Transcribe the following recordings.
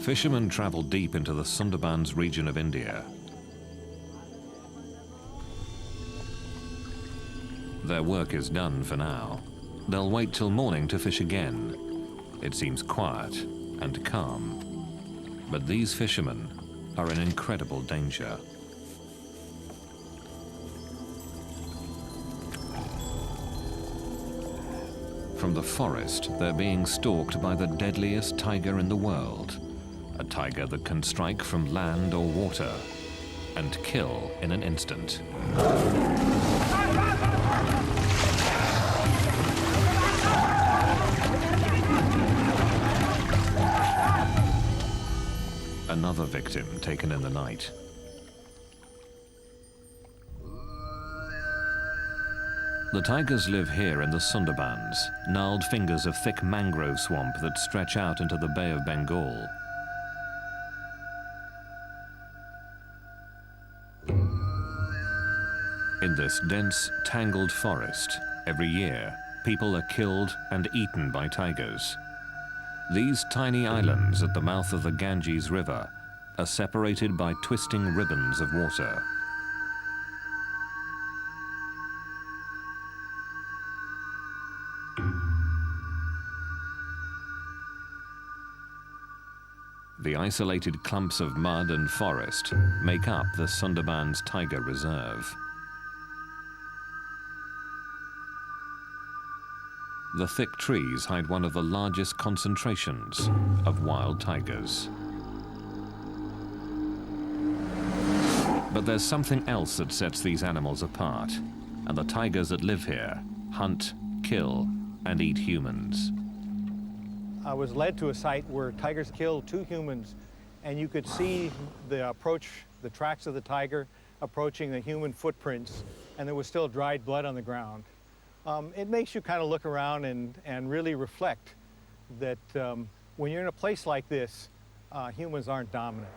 Fishermen travel deep into the Sundarbans region of India. Their work is done for now. They'll wait till morning to fish again. It seems quiet and calm. But these fishermen are in incredible danger. From the forest, they're being stalked by the deadliest tiger in the world. A tiger that can strike from land or water and kill in an instant. Another victim taken in the night. The tigers live here in the Sundarbans, gnarled fingers of thick mangrove swamp that stretch out into the Bay of Bengal. In this dense, tangled forest, every year, people are killed and eaten by tigers. These tiny islands at the mouth of the Ganges River are separated by twisting ribbons of water. The isolated clumps of mud and forest make up the Sundarbans Tiger Reserve. The thick trees hide one of the largest concentrations of wild tigers. But there's something else that sets these animals apart, and the tigers that live here hunt, kill, and eat humans. I was led to a site where tigers killed 2 humans, and you could see the tracks of the tiger approaching the human footprints, and there was still dried blood on the ground. It makes you kind of look around and really reflect that when you're in a place like this, humans aren't dominant.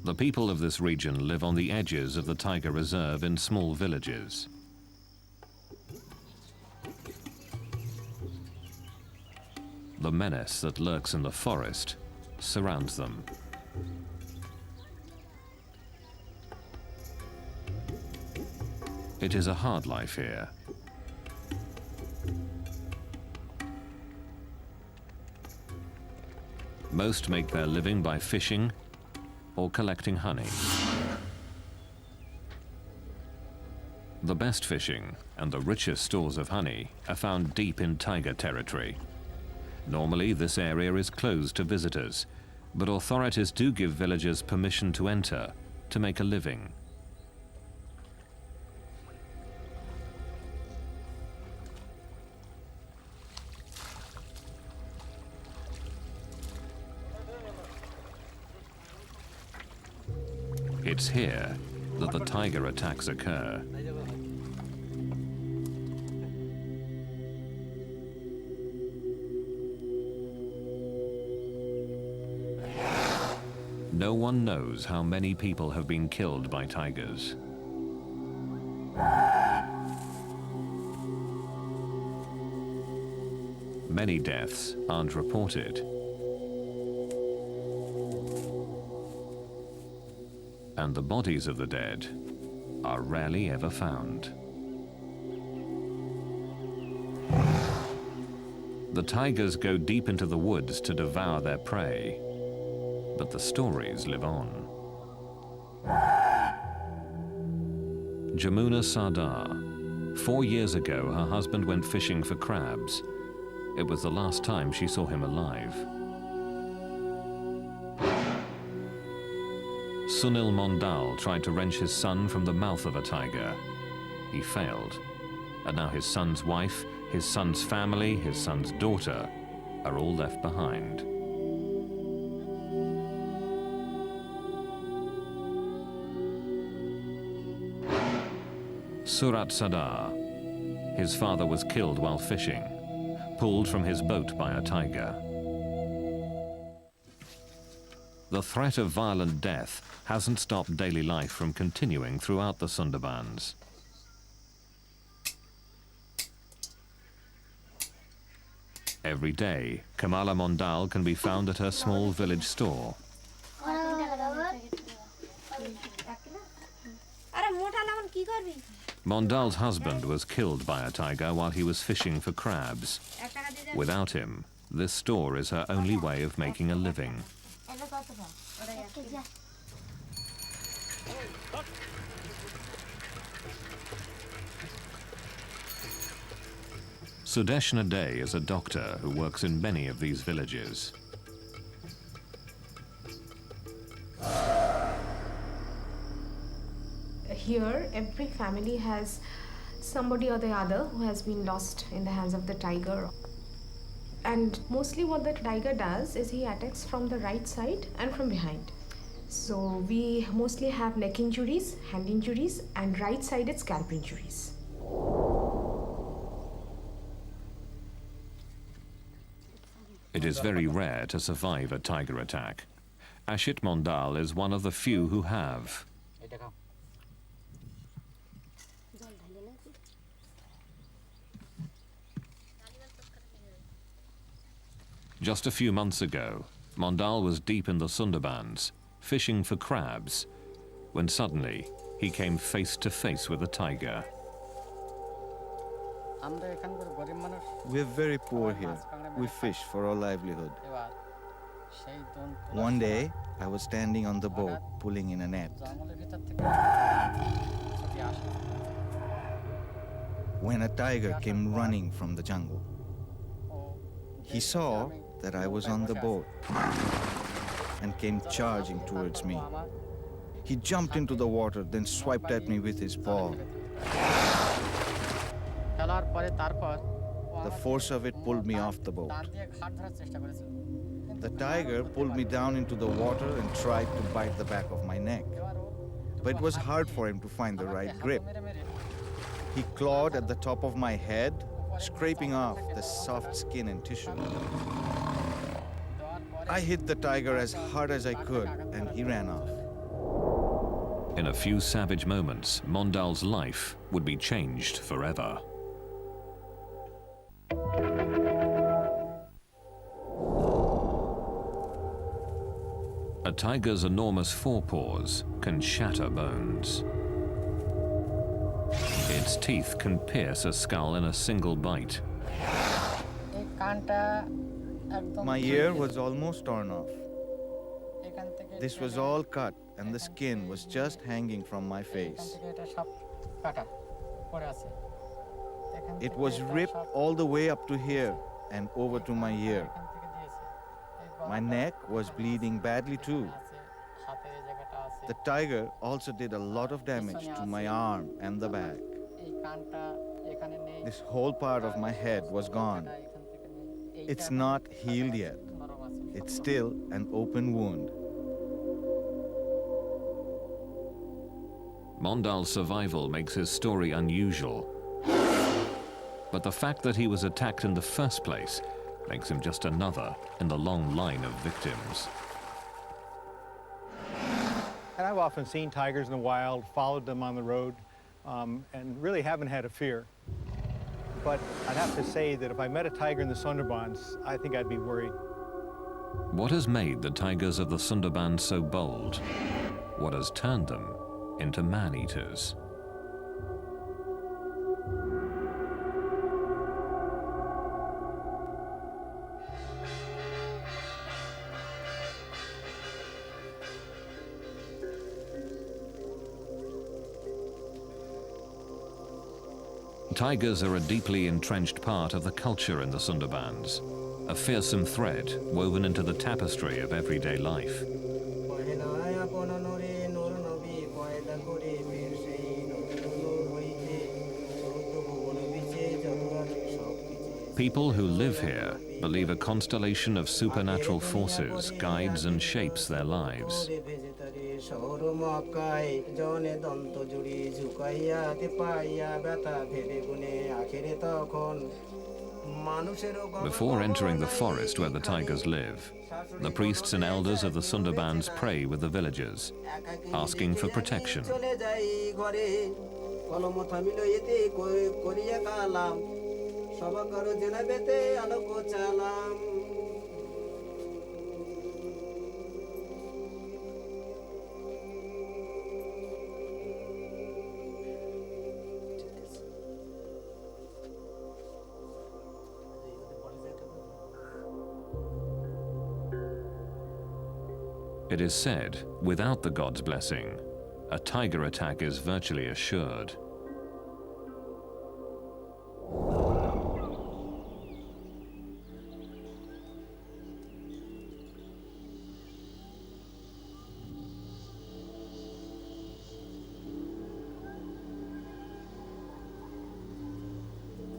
The people of this region live on the edges of the Tiger Reserve in small villages. The menace that lurks in the forest surrounds them. It is a hard life here. Most make their living by fishing or collecting honey. The best fishing and the richest stores of honey are found deep in tiger territory. Normally, this area is closed to visitors, but authorities do give villagers permission to enter to make a living. It's here that the tiger attacks occur. No one knows how many people have been killed by tigers. Many deaths aren't reported. And the bodies of the dead are rarely ever found. The tigers go deep into the woods to devour their prey, but the stories live on. Jamuna Sardar. 4 years ago, her husband went fishing for crabs. It was the last time she saw him alive. Sunil Mondal tried to wrench his son from the mouth of a tiger. He failed. And now his son's wife, his son's family, his son's daughter are all left behind. Surat Sadar. His father was killed while fishing, pulled from his boat by a tiger. The threat of violent death hasn't stopped daily life from continuing throughout the Sundarbans. Every day, Kamala Mondal can be found at her small village store. Mondal's husband was killed by a tiger while he was fishing for crabs. Without him, this store is her only way of making a living. Sudeshna Day is a doctor who works in many of these villages. Here, every family has somebody or the other who has been lost in the hands of the tiger. And mostly what the tiger does is he attacks from the right side and from behind. So we mostly have neck injuries, hand injuries, and right-sided scalp injuries. It is very rare to survive a tiger attack. Ashit Mondal is one of the few who have. Just a few months ago, Mondal was deep in the Sundarbans, fishing for crabs, when suddenly he came face to face with a tiger. We're very poor here. We fish for our livelihood. One day, I was standing on the boat, pulling in a net, when a tiger came running from the jungle. He saw that I was on the boat and came charging towards me. He jumped into the water, then swiped at me with his paw. The force of it pulled me off the boat. The tiger pulled me down into the water and tried to bite the back of my neck. But it was hard for him to find the right grip. He clawed at the top of my head, scraping off the soft skin and tissue. I hit the tiger as hard as I could, and he ran off. In a few savage moments, Mondal's life would be changed forever. A tiger's enormous forepaws can shatter bones. Its teeth can pierce a skull in a single bite. My ear was almost torn off. This was all cut, and the skin was just hanging from my face. It was ripped all the way up to here and over to my ear. My neck was bleeding badly too. The tiger also did a lot of damage to my arm and the back. This whole part of my head was gone. It's not healed yet. It's still an open wound. Mondal's survival makes his story unusual. But the fact that he was attacked in the first place makes him just another in the long line of victims. And I've often seen tigers in the wild, followed them on the road, and really haven't had a fear. But I'd have to say that if I met a tiger in the Sundarbans, I think I'd be worried. What has made the tigers of the Sundarbans so bold? What has turned them into man-eaters? Tigers are a deeply entrenched part of the culture in the Sundarbans, a fearsome thread woven into the tapestry of everyday life. people who live here believe a constellation of supernatural forces guides and shapes their lives. Before entering the forest where the tigers live, the priests and elders of the Sundarbans pray with the villagers, asking for protection. It is said, without the god's blessing, a tiger attack is virtually assured.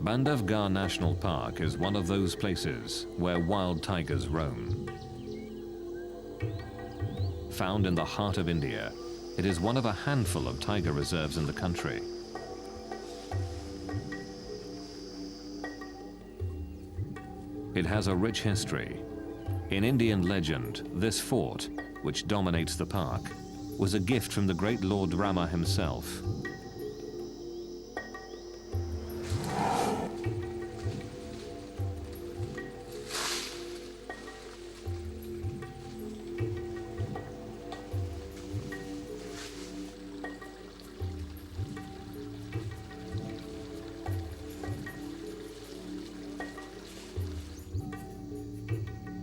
Bandhavgarh National Park is one of those places where wild tigers roam. Found in the heart of India, it is one of a handful of tiger reserves in the country. It has a rich history. In Indian legend, this fort, which dominates the park, was a gift from the great Lord Rama himself.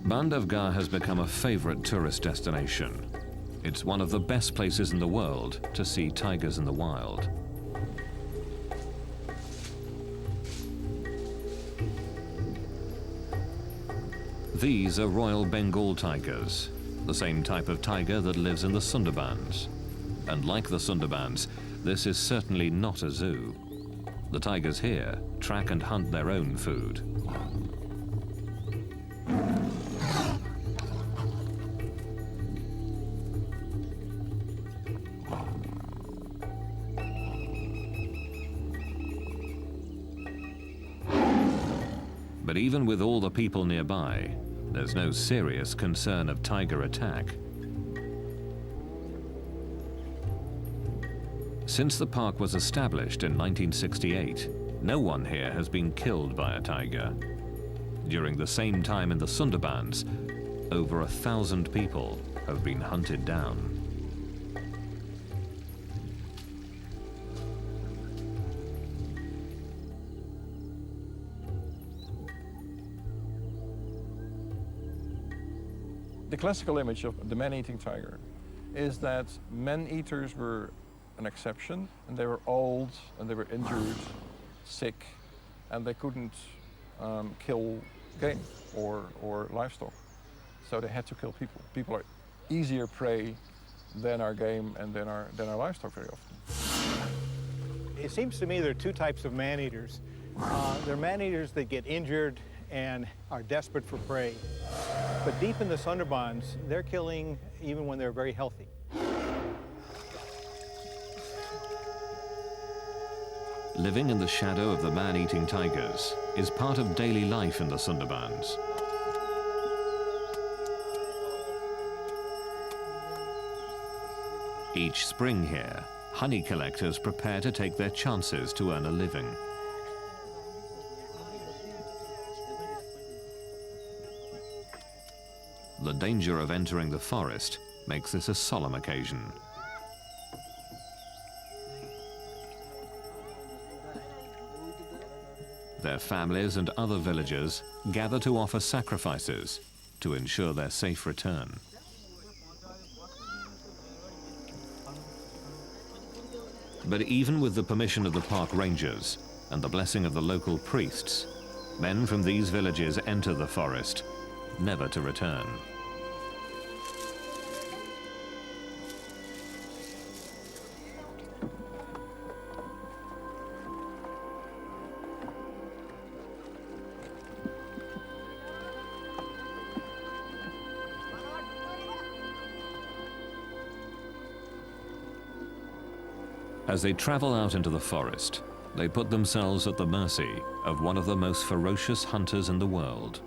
Bandhavgarh has become a favorite tourist destination. It's one of the best places in the world to see tigers in the wild. These are Royal Bengal tigers, the same type of tiger that lives in the Sundarbans. And like the Sundarbans, this is certainly not a zoo. The tigers here track and hunt their own food. But even with all the people nearby, there's no serious concern of tiger attack. Since the park was established in 1968, no one here has been killed by a tiger. During the same time in the Sundarbans, over 1,000 people have been hunted down. The classical image of the man-eating tiger is that man-eaters were an exception, and they were old, and they were injured, sick, and they couldn't kill game or livestock. So they had to kill people. People are easier prey than our game and than our livestock very often. It seems to me there are two types of man-eaters. There are man-eaters that get injured and are desperate for prey. But deep in the Sundarbans, they're killing even when they're very healthy. Living in the shadow of the man-eating tigers is part of daily life in the Sundarbans. Each spring here, honey collectors prepare to take their chances to earn a living. The danger of entering the forest makes this a solemn occasion. Their families and other villagers gather to offer sacrifices to ensure their safe return. But even with the permission of the park rangers and the blessing of the local priests, men from these villages enter the forest, never to return. As they travel out into the forest, they put themselves at the mercy of one of the most ferocious hunters in the world.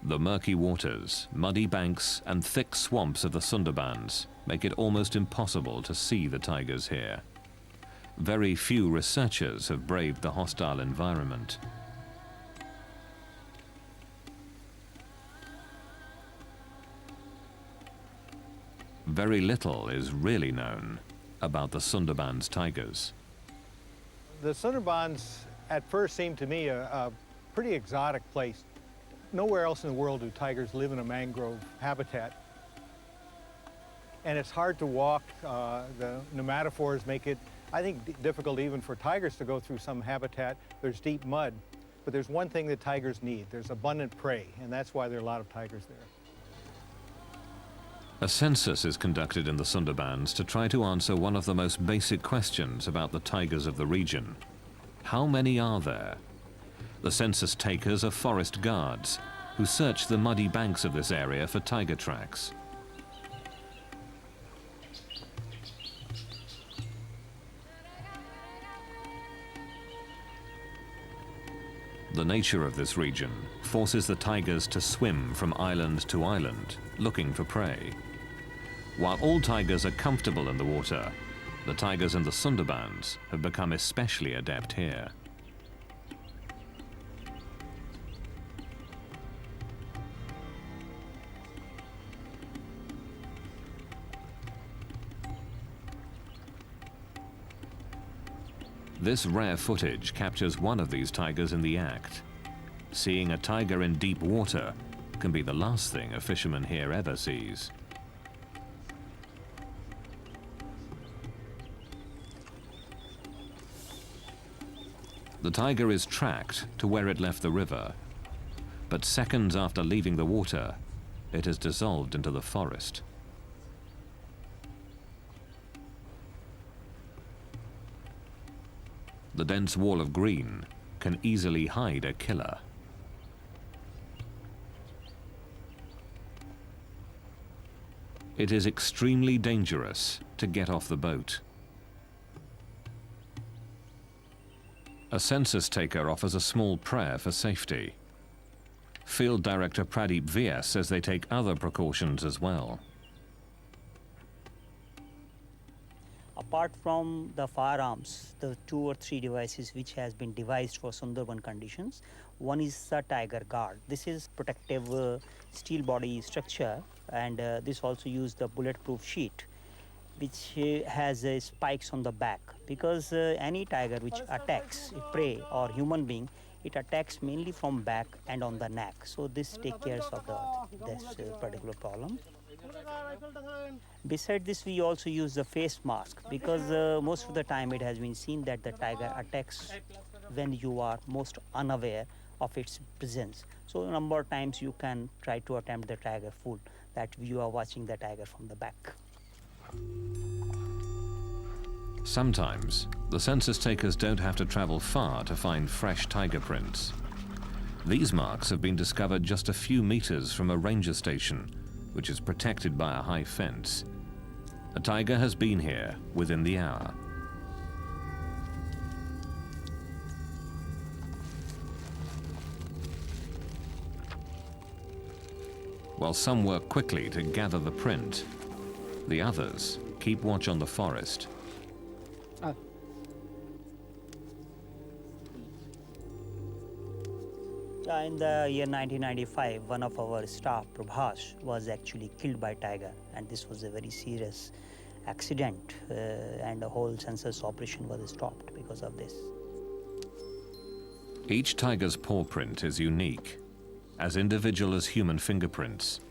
The murky waters, muddy banks, and thick swamps of the Sundarbans make it almost impossible to see the tigers here. Very few researchers have braved the hostile environment. Very little is really known about the Sundarbans tigers. The Sundarbans at first seemed to me a pretty exotic place. Nowhere else in the world do tigers live in a mangrove habitat. And it's hard to walk. The pneumatophores make it, I think, difficult even for tigers to go through some habitat. There's deep mud. But there's one thing that tigers need. There's abundant prey, and that's why there are a lot of tigers there. A census is conducted in the Sundarbans to try to answer one of the most basic questions about the tigers of the region. How many are there? The census takers are forest guards who search the muddy banks of this area for tiger tracks. The nature of this region forces the tigers to swim from island to island, looking for prey. While all tigers are comfortable in the water, the tigers in the Sundarbans have become especially adept here. This rare footage captures one of these tigers in the act. Seeing a tiger in deep water can be the last thing a fisherman here ever sees. The tiger is tracked to where it left the river, but seconds after leaving the water, it has dissolved into the forest. The dense wall of green can easily hide a killer. It is extremely dangerous to get off the boat. A census taker offers a small prayer for safety. Field Director Pradeep VS says they take other precautions as well. Apart from the firearms, the 2 or 3 devices which has been devised for Sundarban conditions, one is the Tiger Guard. This is protective steel body structure, and this also uses the bulletproof sheet, which has spikes on the back, because any tiger which attacks a prey or human being, it attacks mainly from back and on the neck. So this takes care of this particular problem. Beside this, we also use the face mask, because most of the time it has been seen that the tiger attacks when you are most unaware of its presence. So a number of times you can try to attempt the tiger fool, that you are watching the tiger from the back. Sometimes, the census takers don't have to travel far to find fresh tiger prints. These marks have been discovered just a few meters from a ranger station, which is protected by a high fence. A tiger has been here within the hour. While some work quickly to gather the print, the others keep watch on the forest. In the year 1995, one of our staff, Prabhas, was actually killed by tiger, and this was a very serious accident, and the whole census operation was stopped because of this. Each tiger's paw print is unique, as individual as human fingerprints.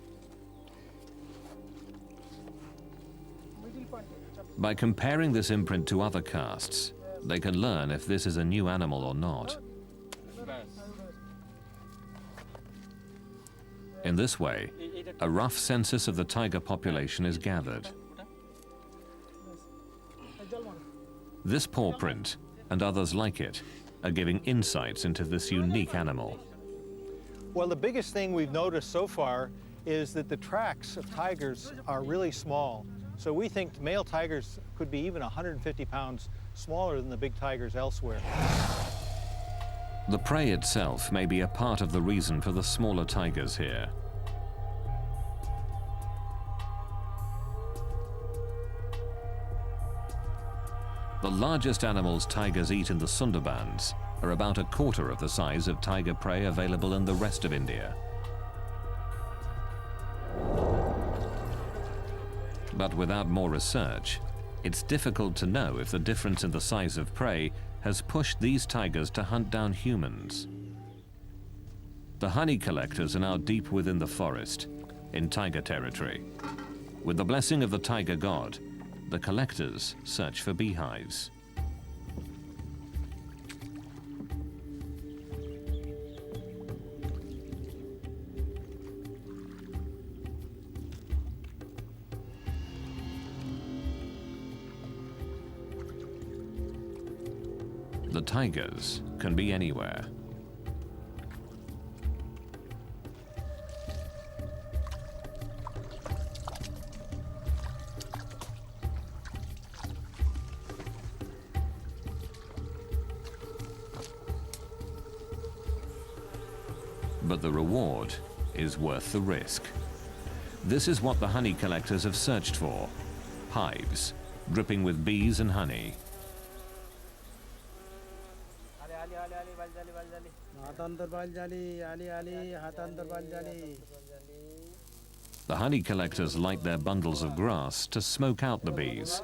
By comparing this imprint to other casts, they can learn if this is a new animal or not. In this way, a rough census of the tiger population is gathered. This paw print, and others like it, are giving insights into this unique animal. Well, the biggest thing we've noticed so far is that the tracks of tigers are really small. So we think male tigers could be even 150 pounds smaller than the big tigers elsewhere. The prey itself may be a part of the reason for the smaller tigers here. The largest animals tigers eat in the Sundarbans are about a quarter of the size of tiger prey available in the rest of India. But without more research, it's difficult to know if the difference in the size of prey has pushed these tigers to hunt down humans. The honey collectors are now deep within the forest, in tiger territory. With the blessing of the tiger god, the collectors search for beehives. The tigers can be anywhere. But the reward is worth the risk. This is what the honey collectors have searched for: hives dripping with bees and honey. The honey collectors light their bundles of grass to smoke out the bees.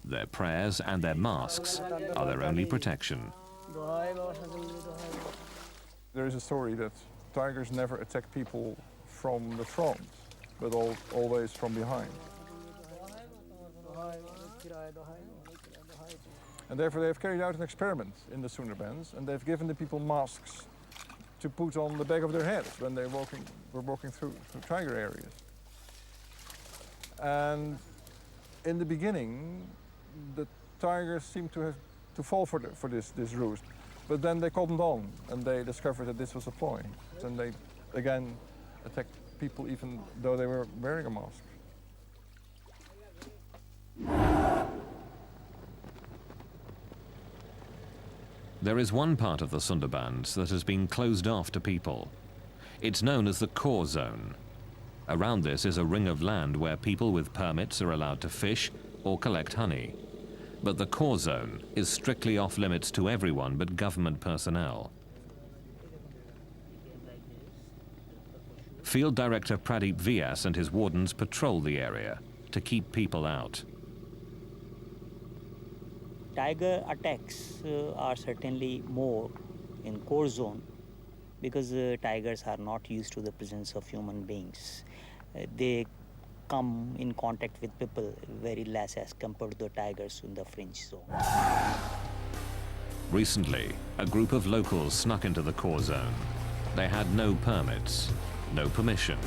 Their prayers and their masks are their only protection. There is a story that tigers never attack people from the front, but always from behind. And therefore they have carried out an experiment in the Sundarbans, and they've given the people masks to put on the back of their heads when they were walking through tiger areas. And in the beginning, the tigers seemed to fall for this ruse. But then they cottoned on, and they discovered that this was a ploy. And they again attacked people even though they were wearing a mask. There is one part of the Sundarbans that has been closed off to people. It's known as the core zone. Around this is a ring of land where people with permits are allowed to fish or collect honey. But the core zone is strictly off limits to everyone but government personnel. Field Director Pradeep Vyas and his wardens patrol the area to keep people out. Tiger attacks are certainly more in core zone because tigers are not used to the presence of human beings. They come in contact with people very less as compared to the tigers in the fringe zone. Recently, a group of locals snuck into the core zone. They had no permits, no permission.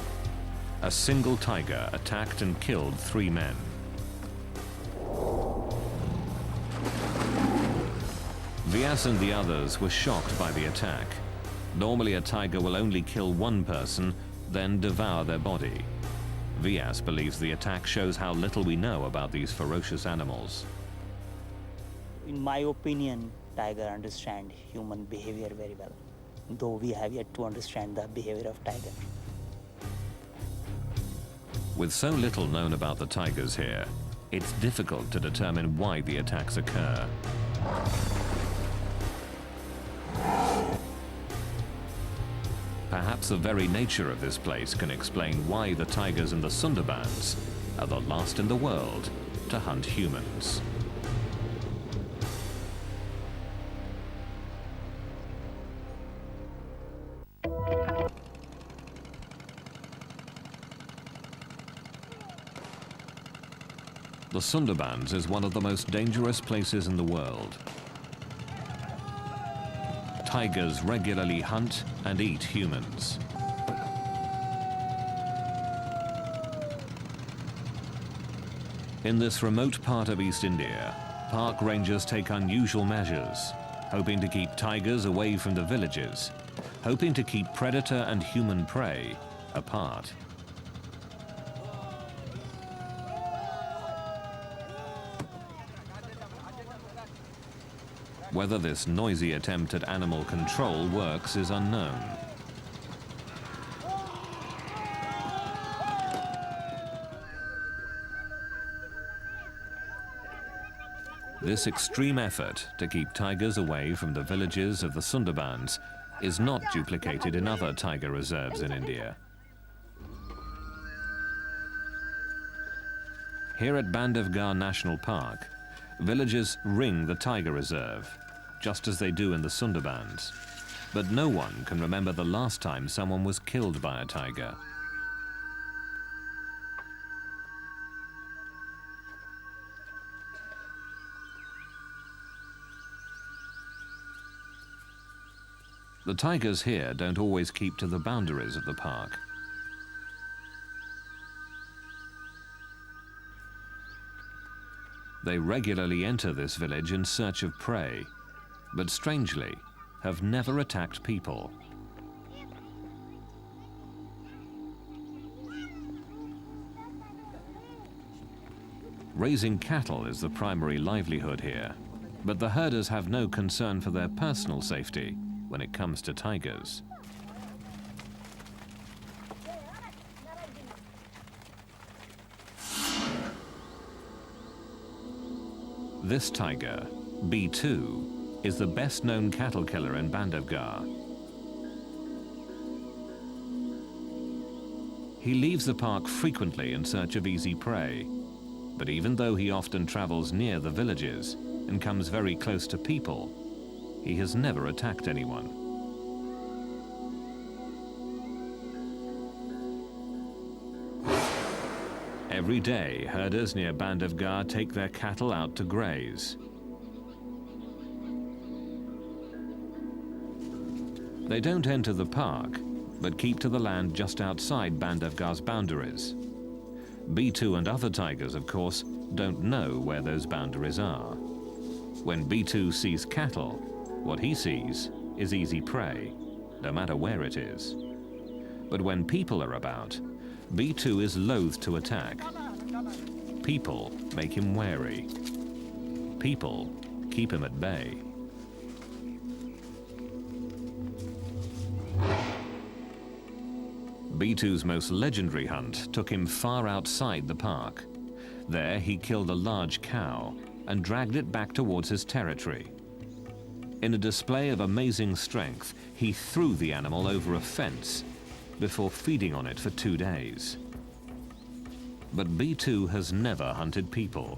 A single tiger attacked and killed 3 men. Vyas and the others were shocked by the attack. Normally a tiger will only kill one person, then devour their body. Vyas believes the attack shows how little we know about these ferocious animals. In my opinion, tiger understand human behavior very well, though we have yet to understand the behavior of tiger. With so little known about the tigers here, it's difficult to determine why the attacks occur. Perhaps the very nature of this place can explain why the tigers in the Sundarbans are the last in the world to hunt humans. The Sundarbans is one of the most dangerous places in the world. Tigers regularly hunt and eat humans. In this remote part of East India, park rangers take unusual measures, hoping to keep tigers away from the villages, hoping to keep predator and human prey apart. Whether this noisy attempt at animal control works is unknown. This extreme effort to keep tigers away from the villages of the Sundarbans is not duplicated in other tiger reserves in India. Here at Bandhavgarh National Park, villagers ring the tiger reserve, just as they do in the Sundarbans. But no one can remember the last time someone was killed by a tiger. The tigers here don't always keep to the boundaries of the park. They regularly enter this village in search of prey, but strangely, have never attacked people. Raising cattle is the primary livelihood here, but the herders have no concern for their personal safety when it comes to tigers. This tiger, B2, is the best-known cattle killer in Bandhavgarh. He leaves the park frequently in search of easy prey, but even though he often travels near the villages and comes very close to people, he has never attacked anyone. Every day, herders near Bandhavgarh take their cattle out to graze. They don't enter the park, but keep to the land just outside Bandhavgarh's boundaries. B2 and other tigers, of course, don't know where those boundaries are. When B2 sees cattle, what he sees is easy prey, no matter where it is. But when people are about, B2 is loath to attack. People make him wary. People keep him at bay. B2's most legendary hunt took him far outside the park. There he killed a large cow and dragged it back towards his territory. In a display of amazing strength, he threw the animal over a fence before feeding on it for 2 days. But B2 has never hunted people.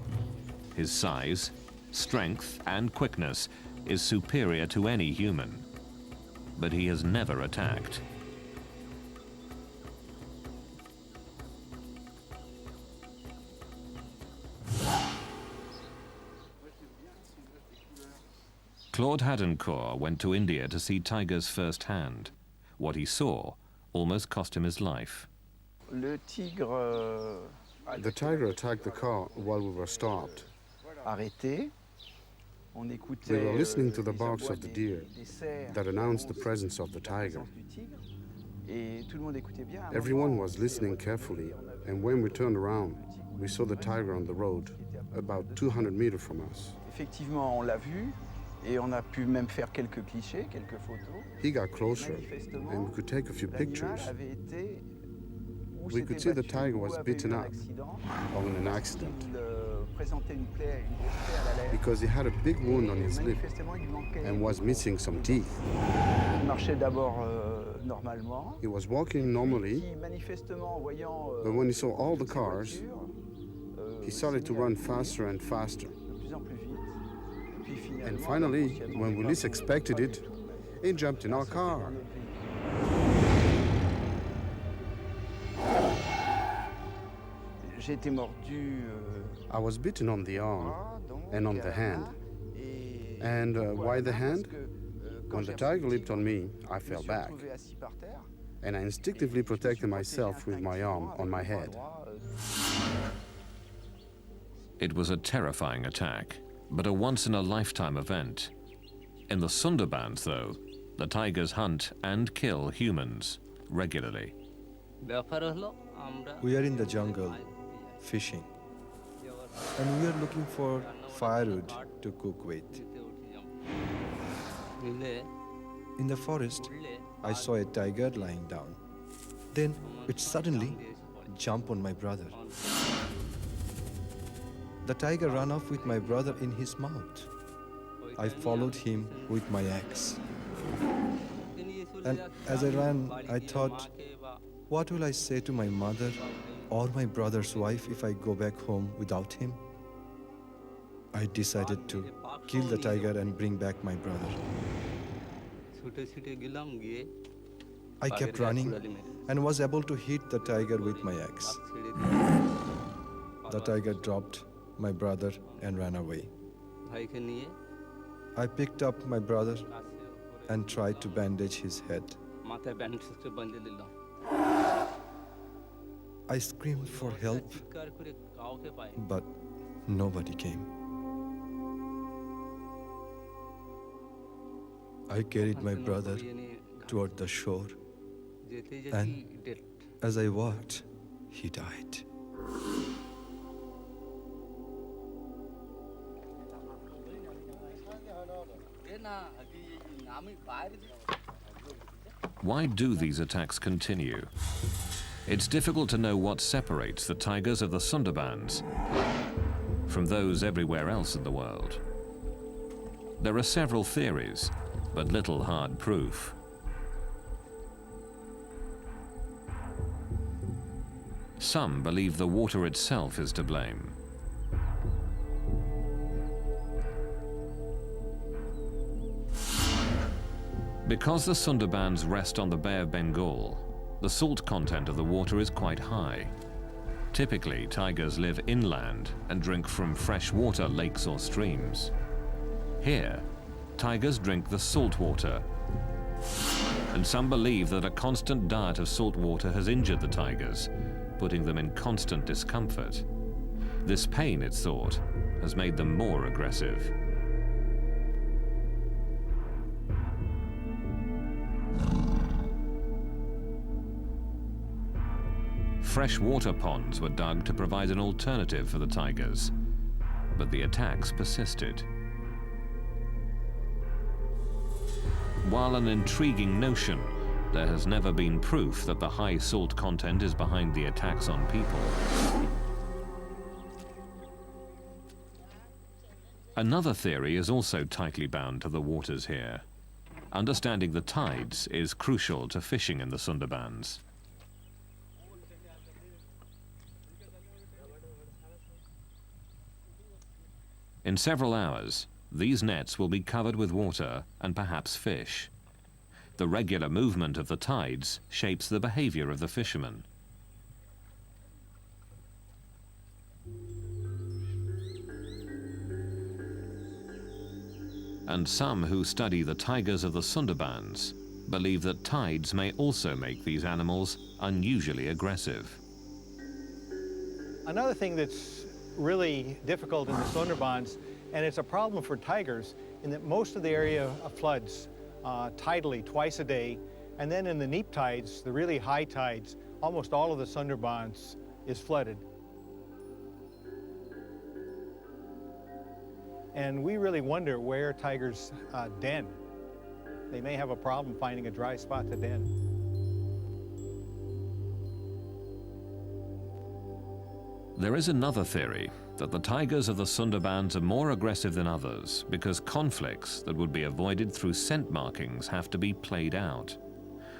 His size, strength, and quickness is superior to any human. But he has never attacked. Claude Hadencourt went to India to see tigers firsthand. What he saw almost cost him his life. The tiger attacked the car while we were stopped. We were listening to the barks of the deer that announced the presence of the tiger. Everyone was listening carefully, and when we turned around, we saw the tiger on the road, about 200 meters from us. Et on a pu même faire quelques clichés, quelques photos. He got closer, and we could take a few pictures. We could see the tiger was beaten up or in an accident because he had a big wound on his lip and was missing some teeth. He was walking normally, but when he saw all the cars, he started to run faster and faster. And finally, when we least expected it, he jumped in our car. I was bitten on the arm and on the hand. And why the hand? When the tiger leaped on me, I fell back. And I instinctively protected myself with my arm on my head. It was a terrifying attack, but a once-in-a-lifetime event. In the Sundarbans, though, the tigers hunt and kill humans regularly. We are in the jungle, fishing, and we are looking for firewood to cook with. In the forest, I saw a tiger lying down. Then it suddenly jumped on my brother. The tiger ran off with my brother in his mouth. I followed him with my axe. And as I ran, I thought, what will I say to my mother or my brother's wife if I go back home without him? I decided to kill the tiger and bring back my brother. I kept running and was able to hit the tiger with my axe. The tiger dropped my brother and ran away. I picked up my brother and tried to bandage his head. I screamed for help, but nobody came. I carried my brother toward the shore, and as I walked, he died. Why do these attacks continue? It's difficult to know what separates the tigers of the Sundarbans from those everywhere else in the world. There are several theories, but little hard proof. Some believe the water itself is to blame. Because the Sundarbans rest on the Bay of Bengal, the salt content of the water is quite high. Typically, tigers live inland and drink from freshwater lakes or streams. Here, tigers drink the salt water, and some believe that a constant diet of salt water has injured the tigers, putting them in constant discomfort. This pain, it's thought, has made them more aggressive. Freshwater ponds were dug to provide an alternative for the tigers, but the attacks persisted. While an intriguing notion, there has never been proof that the high salt content is behind the attacks on people. Another theory is also tightly bound to the waters here. Understanding the tides is crucial to fishing in the Sundarbans. In several hours, these nets will be covered with water and perhaps fish. The regular movement of the tides shapes the behavior of the fishermen. And some who study the tigers of the Sundarbans believe that tides may also make these animals unusually aggressive. Another thing that's really difficult in the Sundarbans, and it's a problem for tigers, in that most of the area floods tidally twice a day, and then in the neap tides, the really high tides, almost all of the Sundarbans is flooded. And we really wonder where tigers den. They may have a problem finding a dry spot to den. There is another theory that the tigers of the Sundarbans are more aggressive than others because conflicts that would be avoided through scent markings have to be played out.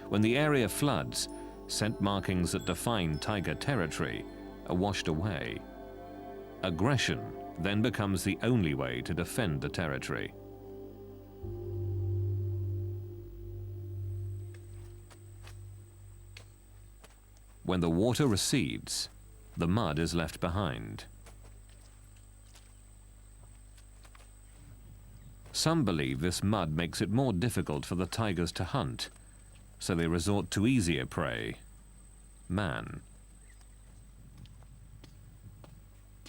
When the area floods, scent markings that define tiger territory are washed away. Aggression then becomes the only way to defend the territory. When the water recedes, the mud is left behind. Some believe this mud makes it more difficult for the tigers to hunt, so they resort to easier prey, man.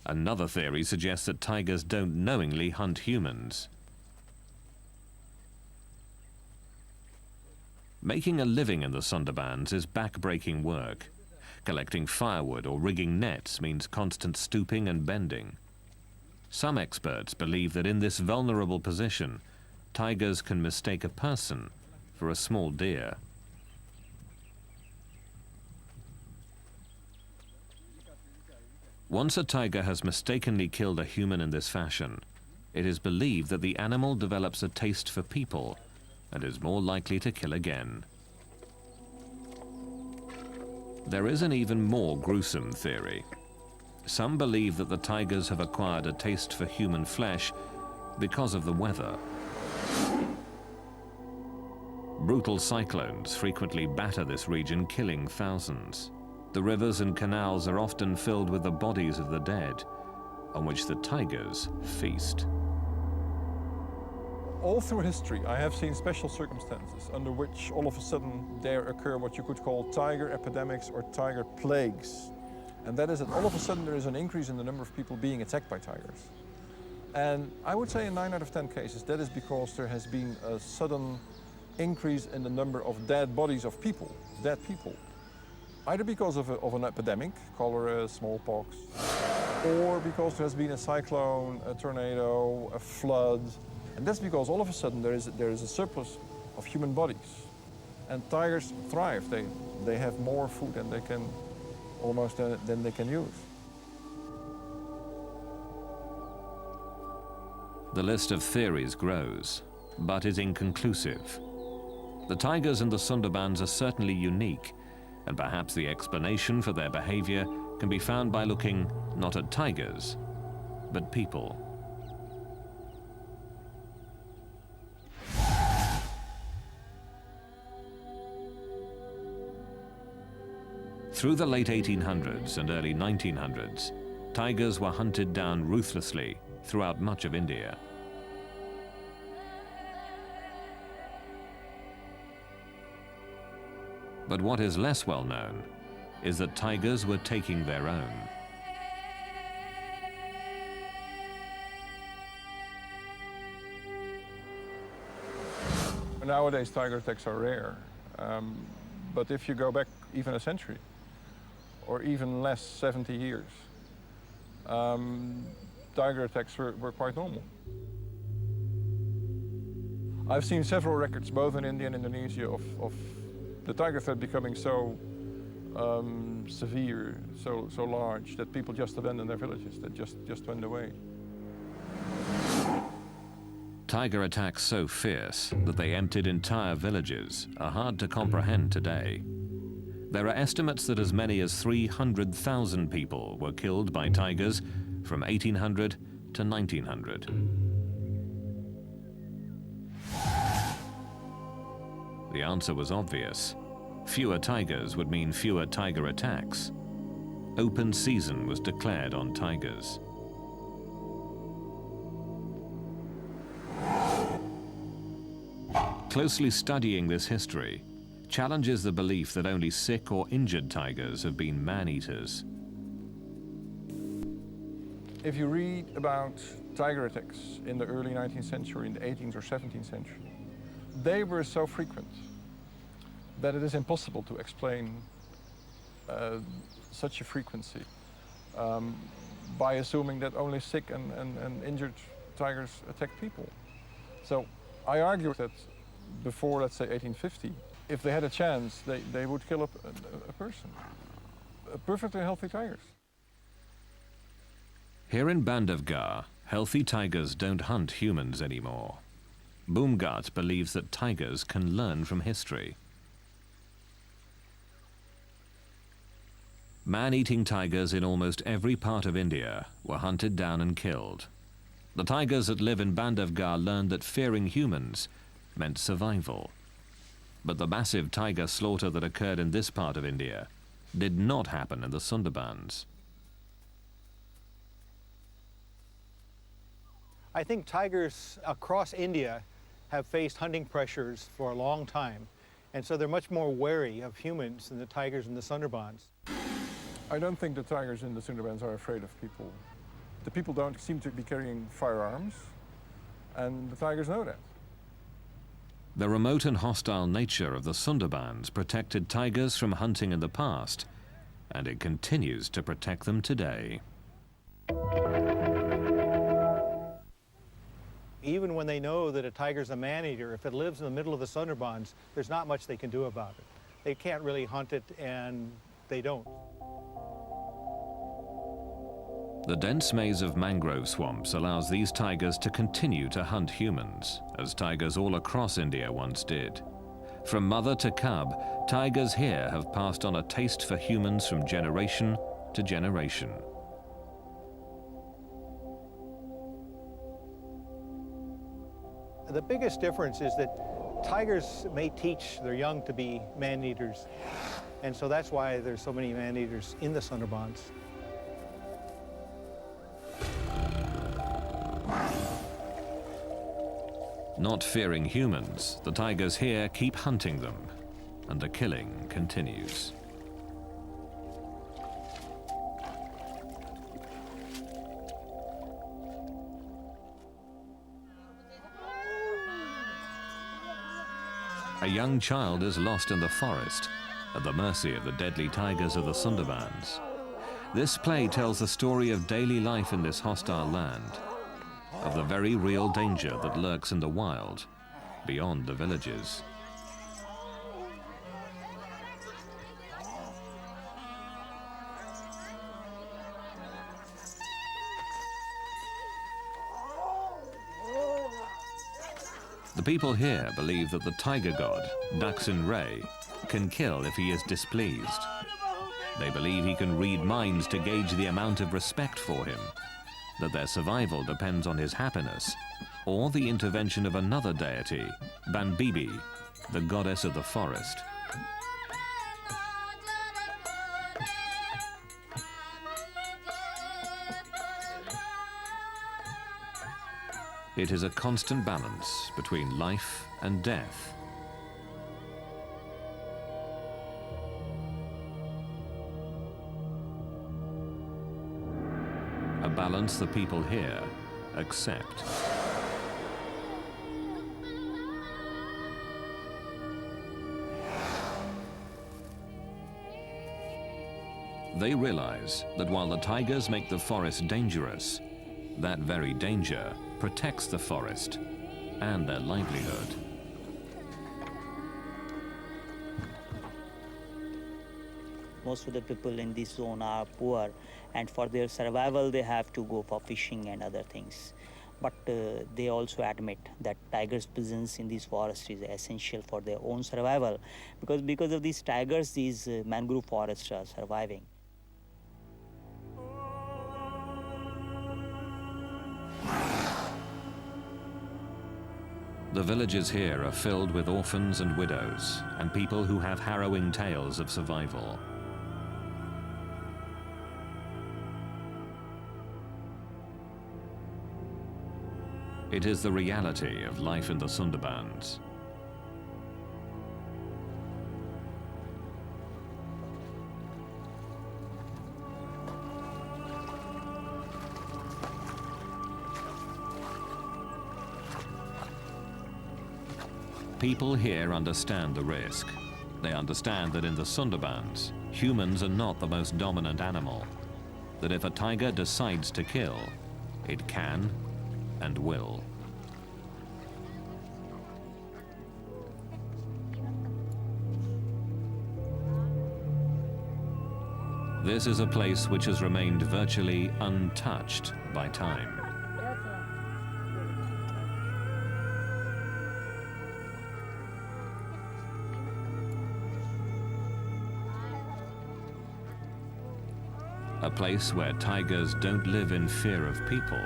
Another theory suggests that tigers don't knowingly hunt humans. Making a living in the Sundarbans is back-breaking work. Collecting firewood or rigging nets means constant stooping and bending. Some experts believe that in this vulnerable position, tigers can mistake a person for a small deer. Once a tiger has mistakenly killed a human in this fashion, it is believed that the animal develops a taste for people and is more likely to kill again. There is an even more gruesome theory. Some believe that the tigers have acquired a taste for human flesh because of the weather. Brutal cyclones frequently batter this region, killing thousands. The rivers and canals are often filled with the bodies of the dead, on which the tigers feast. All through history, I have seen special circumstances under which all of a sudden there occur what you could call tiger epidemics or tiger plagues. And that is that all of a sudden there is an increase in the number of people being attacked by tigers. And I would say in 9 out of 10 cases, that is because there has been a sudden increase in the number of dead bodies of people, dead people. Either because of an epidemic, cholera, smallpox, or because there has been a cyclone, a tornado, a flood. And that's because all of a sudden there is a surplus of human bodies. And tigers thrive. They have more food than they can than they can use. The list of theories grows, but is inconclusive. The tigers in the Sundarbans are certainly unique, and perhaps the explanation for their behavior can be found by looking not at tigers, but people. Through the late 1800s and early 1900s, tigers were hunted down ruthlessly throughout much of India. But what is less well known is that tigers were taking their own. Nowadays, tiger attacks are rare. But if you go back even a century, or even less, 70 years, tiger attacks were quite normal. I've seen several records, both in India and Indonesia, of the tiger threat becoming so severe, so large, that people just abandoned their villages, that just went away. Tiger attacks so fierce that they emptied entire villages are hard to comprehend today. There are estimates that as many as 300,000 people were killed by tigers from 1800 to 1900. The answer was obvious. Fewer tigers would mean fewer tiger attacks. Open season was declared on tigers. Closely studying this history challenges the belief that only sick or injured tigers have been man-eaters. If you read about tiger attacks in the early 19th century, in the 18th or 17th century, they were so frequent that it is impossible to explain such a frequency by assuming that only sick and injured tigers attack people. So I argue that before, let's say, 1850, if they had a chance, they would kill a person, perfectly healthy tigers. Here in Bandhavgarh, healthy tigers don't hunt humans anymore. Boomgart believes that tigers can learn from history. Man-eating tigers in almost every part of India were hunted down and killed. The tigers that live in Bandhavgarh learned that fearing humans meant survival. But the massive tiger slaughter that occurred in this part of India did not happen in the Sundarbans. I think tigers across India have faced hunting pressures for a long time, and so they're much more wary of humans than the tigers in the Sundarbans. I don't think the tigers in the Sundarbans are afraid of people. The people don't seem to be carrying firearms, and the tigers know that. The remote and hostile nature of the Sundarbans protected tigers from hunting in the past, and it continues to protect them today. Even when they know that a tiger's a man-eater, if it lives in the middle of the Sundarbans, there's not much they can do about it. They can't really hunt it, and they don't. The dense maze of mangrove swamps allows these tigers to continue to hunt humans, as tigers all across India once did. From mother to cub, tigers here have passed on a taste for humans from generation to generation. The biggest difference is that tigers may teach their young to be man-eaters, and so that's why there's so many man-eaters in the Sundarbans. Not fearing humans, the tigers here keep hunting them, and the killing continues. A young child is lost in the forest, at the mercy of the deadly tigers of the Sundarbans. This play tells the story of daily life in this hostile land, of the very real danger that lurks in the wild, beyond the villages. The people here believe that the tiger god, Daksin Ray, can kill if he is displeased. They believe he can read minds to gauge the amount of respect for him, that their survival depends on his happiness, or the intervention of another deity, Banbibi, the goddess of the forest. It is a constant balance between life and death. A balance the people here accept. They realize that while the tigers make the forest dangerous, that very danger protects the forest and their livelihood. Most of the people in this zone are poor, and for their survival they have to go for fishing and other things. But they also admit that tigers' presence in this forest is essential for their own survival, because of these tigers, these mangrove forests are surviving. The villages here are filled with orphans and widows, and people who have harrowing tales of survival. It is the reality of life in the Sundarbans. People here understand the risk. They understand that in the Sundarbans, humans are not the most dominant animal. That if a tiger decides to kill, it can and will. This is a place which has remained virtually untouched by time. A place where tigers don't live in fear of people.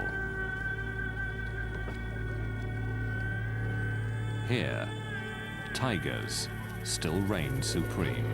Here, tigers still reign supreme.